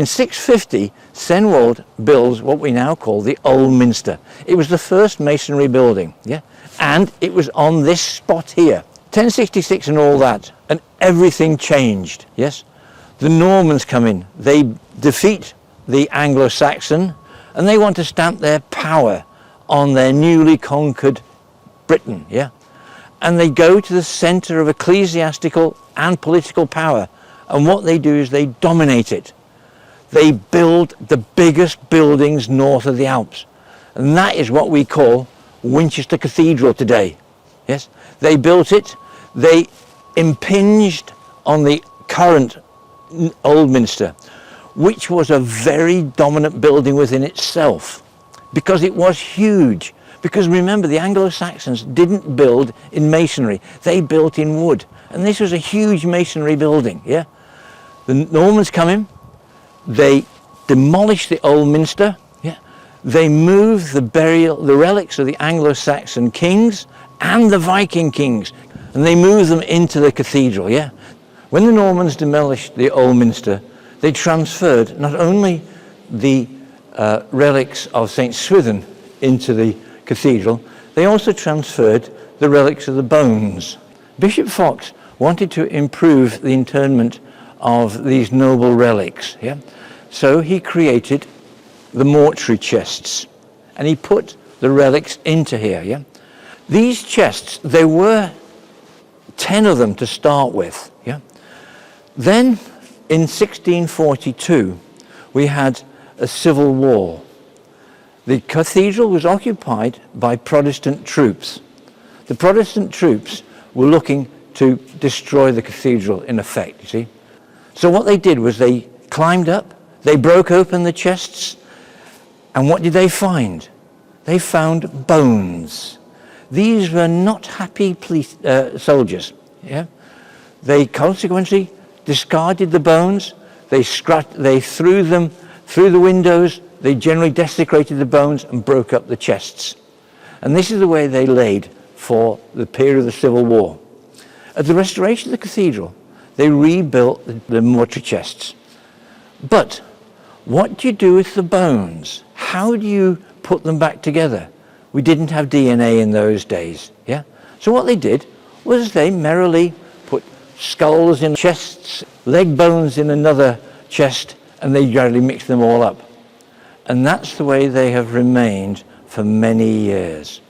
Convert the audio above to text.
In 650, Cenwalд builds what we now call the Old Minster. It was the first masonry building, yeah, and it was on this spot here. 1066 and all that, and everything changed, yes. The Normans come in, they defeat the Anglo-Saxon, and they want to stamp their power on their newly conquered Britain, yeah. And they go to the centre of ecclesiastical and political power, and what they do is they dominate it. They build the biggest buildings north of the Alps, and that is what we call Winchester Cathedral today. Yes, they built it, they impinged on the current Old Minster, which was a very dominant building within itself, because it was huge. Because remember, the Anglo-Saxons didn't build in masonry, they built in wood, and this was a huge masonry building, yeah. The Normans come in, they demolish the Old Minster, yeah. They move the relics of the Anglo-Saxon kings and the Viking kings, and they move them into the cathedral, yeah. When the Normans demolished the Old Minster, they transferred not only the relics of St. Swithin into the cathedral, they also transferred the relics of the bones. Bishop Fox wanted to improve the interment of these noble relics, yeah? So he created the mortuary chests, and he put the relics into here, yeah? These chests, there were 10 of them to start with, yeah? Then in 1642 we had a civil war. The cathedral was occupied by Protestant troops. The Protestant troops were looking to destroy the cathedral in effect, you see. So what they did was they climbed up, they broke open the chests, and what did they find? They found bones. These were not happy soldiers, yeah. They consequently discarded the bones, they threw them through the windows, they generally desecrated the bones and broke up the chests. And this is the way they laid for the period of the Civil War. At the restoration of the cathedral, they rebuilt the mortuary chests. But what do you do with the bones? How do you put them back together? We didn't have DNA in those days, yeah? So what they did was they merrily put skulls in chests, leg bones in another chest, and they gradually mixed them all up. And that's the way they have remained for many years.